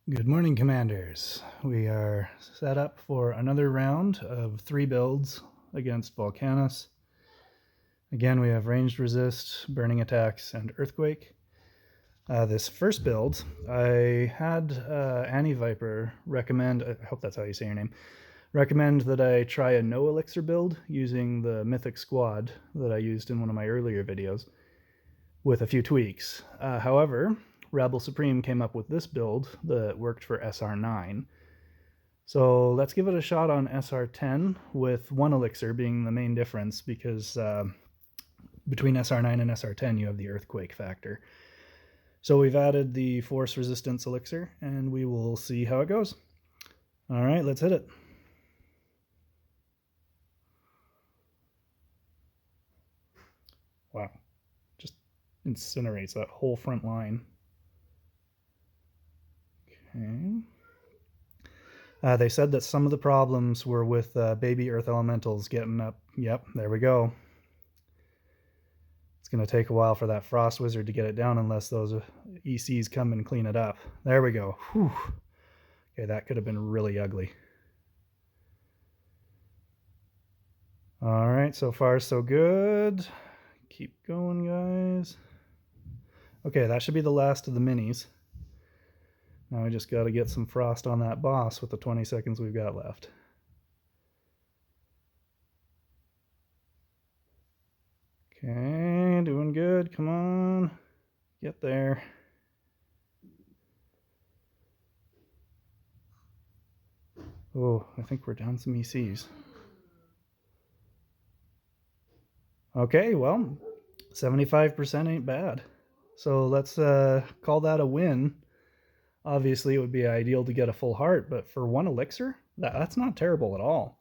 Good morning, Commanders. We are set up for another round of 3 builds against Volcanus. Again, we have ranged resist, burning attacks, and earthquake. This first build, I had Annie Viper recommend, I hope that's how you say your name, recommend that I try a no elixir build using the Mythic Squad that I used in one of my earlier videos with a few tweaks. However, RabbleSupreme came up with this build that worked for SR9. So let's give it a shot on SR10 with 1 elixir being the main difference, because between SR9 and SR10 you have the earthquake factor. So we've added the force resistance elixir and we will see how it goes. All right, let's hit it. Wow, just incinerates that whole front line. Okay. They said that some of the problems were with baby earth elementals getting up. Yep, there we go. It's going to take a while for that frost wizard to get it down unless those ECs come and clean it up. There we go. Whew. Okay, that could have been really ugly. All right, so far so good. Keep going, guys. Okay, that should be the last of the minis. Now we just got to get some frost on that boss with the 20 seconds we've got left. Okay, doing good. Come on. Get there. Oh, I think we're down some ECs. Okay, well, 75% ain't bad. So let's call that a win. Obviously, it would be ideal to get a full heart, but for 1 elixir, that's not terrible at all.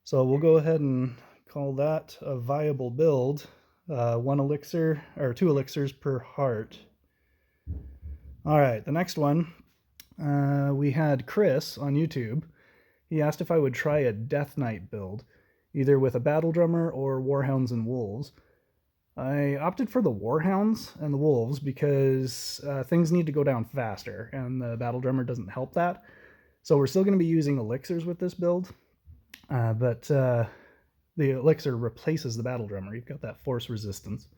So we'll go ahead and call that a viable build. 1 elixir, or 2 elixirs per heart. All right, the next one, we had Chris on YouTube. He asked if I would try a Death Knight build, either with a battle drummer or warhounds and wolves. I opted for the warhounds and the wolves because things need to go down faster, and the battle drummer doesn't help that. So we're still going to be using elixirs with this build, but the elixir replaces the battle drummer. You've got that force resistance.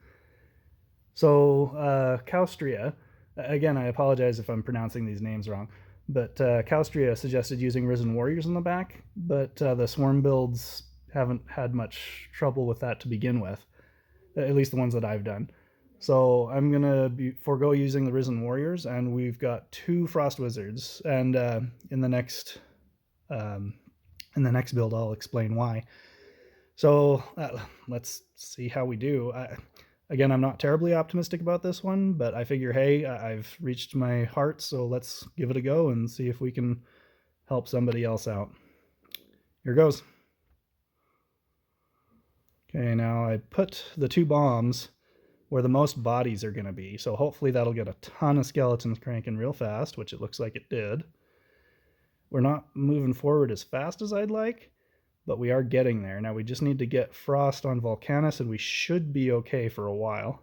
So Caustria, again, I apologize if I'm pronouncing these names wrong, but Caustria suggested using Risen Warriors in the back, but the Swarm builds haven't had much trouble with that to begin with. At least the ones that I've done. So I'm gonna forego using the Risen Warriors, and we've got 2 Frost Wizards. And in the next build, I'll explain why. So let's see how we do. Again, I'm not terribly optimistic about this one, but I figure, hey, I've reached my heart, so let's give it a go and see if we can help somebody else out. Here goes. Okay, now I put the 2 bombs where the most bodies are going to be, so hopefully that'll get a ton of skeletons cranking real fast, which it looks like it did. We're not moving forward as fast as I'd like, but we are getting there. Now we just need to get frost on Volcanus, and we should be okay for a while.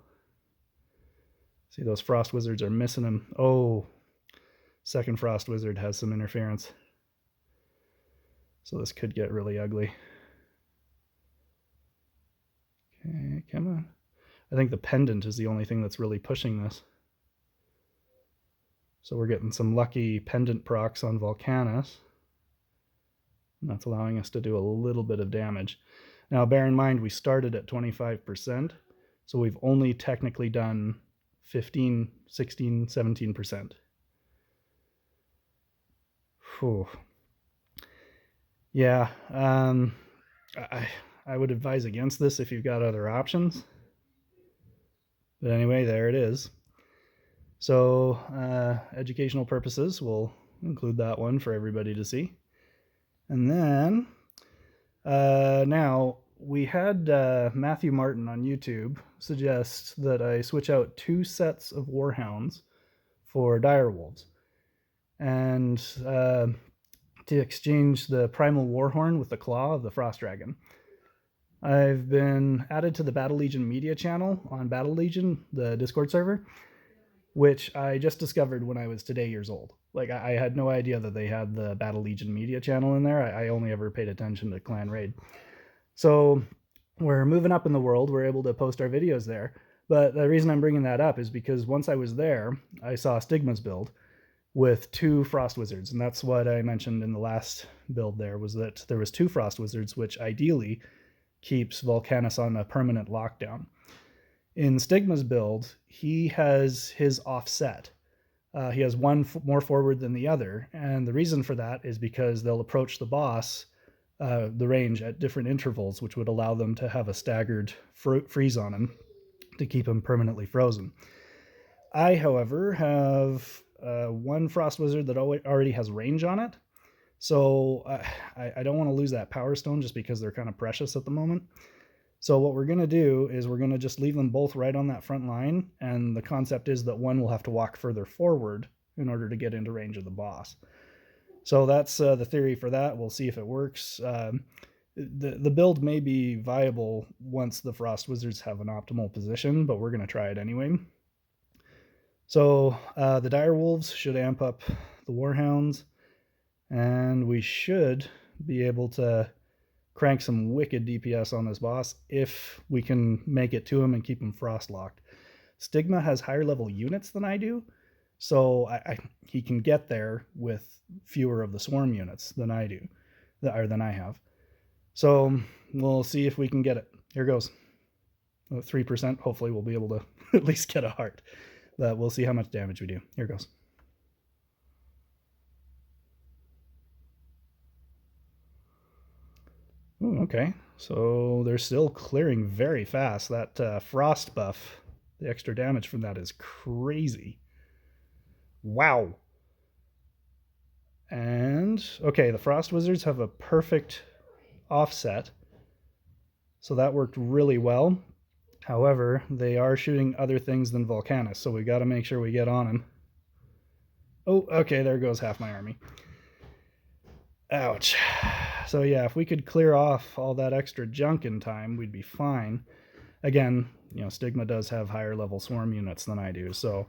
See, those frost wizards are missing him. Oh, second frost wizard has some interference. So this could get really ugly. Okay, come on. I think the pendant is the only thing that's really pushing this. So we're getting some lucky pendant procs on Volcanus. And that's allowing us to do a little bit of damage. Now bear in mind we started at 25%, so we've only technically done 15, 16, 17%. Whew. Yeah, I would advise against this if you've got other options. But anyway, there it is. So educational purposes, we'll include that one for everybody to see. And then now we had Matthew Martin on YouTube suggest that I switch out 2 sets of warhounds for direwolves, and to exchange the primal warhorn with the claw of the frost dragon. I've been added to the Battle Legion media channel on Battle Legion, the Discord server, which I just discovered when I was today years old. Like, I had no idea that they had the Battle Legion media channel in there. I only ever paid attention to Clan Raid. So we're moving up in the world. We're able to post our videos there. But the reason I'm bringing that up is because once I was there, I saw Stigma's build with 2 Frost Wizards. And that's what I mentioned in the last build there, was that there was 2 Frost Wizards, which ideally keeps Volcanus on a permanent lockdown. In Stigma's build, he has his offset. He has one more forward than the other. And the reason for that is because they'll approach the boss, the range, at different intervals, which would allow them to have a staggered freeze on him to keep him permanently frozen. I, however, have 1 Frost Wizard that already has range on it. So I don't want to lose that Power Stone just because they're kind of precious at the moment. So what we're going to do is we're going to just leave them both right on that front line. And the concept is that one will have to walk further forward in order to get into range of the boss. So that's the theory for that. We'll see if it works. The build may be viable once the Frost Wizards have an optimal position, but we're going to try it anyway. So the Dire Wolves should amp up the Warhounds, and we should be able to crank some wicked DPS on this boss if we can make it to him and keep him frost locked. Stigma has higher level units than I do, so he can get there with fewer of the swarm units than I do, or than I have. So we'll see if we can get it. Here goes. 3%. Hopefully we'll be able to at least get a heart. But we'll see how much damage we do. Here goes. Ooh, okay, so they're still clearing very fast. That frost buff, the extra damage from that is crazy. Wow. And, okay, the Frost Wizards have a perfect offset, so that worked really well. However, they are shooting other things than Volcanus, so we got to make sure we get on them. Oh, okay, there goes half my army. Ouch. So yeah, if we could clear off all that extra junk in time, we'd be fine. Again, you know, Stigma does have higher level swarm units than I do, so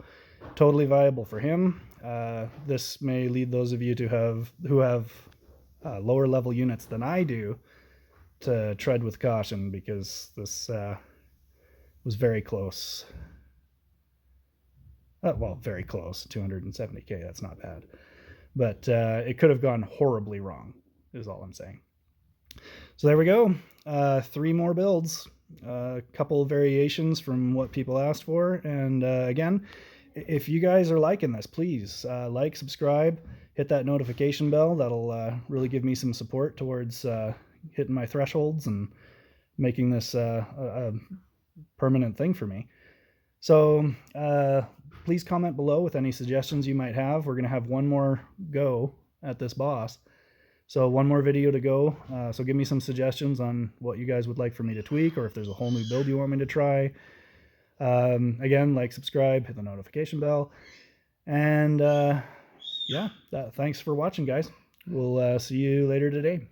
totally viable for him. This may lead those of you who have lower level units than I do to tread with caution, because this was very close. Well, very close. 270k, that's not bad. But it could have gone horribly wrong, is all I'm saying. So there we go. 3 more builds. A couple variations from what people asked for. And again, if you guys are liking this, please like, subscribe, hit that notification bell. That'll really give me some support towards hitting my thresholds and making this a permanent thing for me. So please comment below with any suggestions you might have. We're going to have one more go at this boss. So 1 more video to go. So give me some suggestions on what you guys would like for me to tweak, or if there's a whole new build you want me to try. Again, like, subscribe, hit the notification bell. And yeah, thanks for watching, guys. We'll see you later today.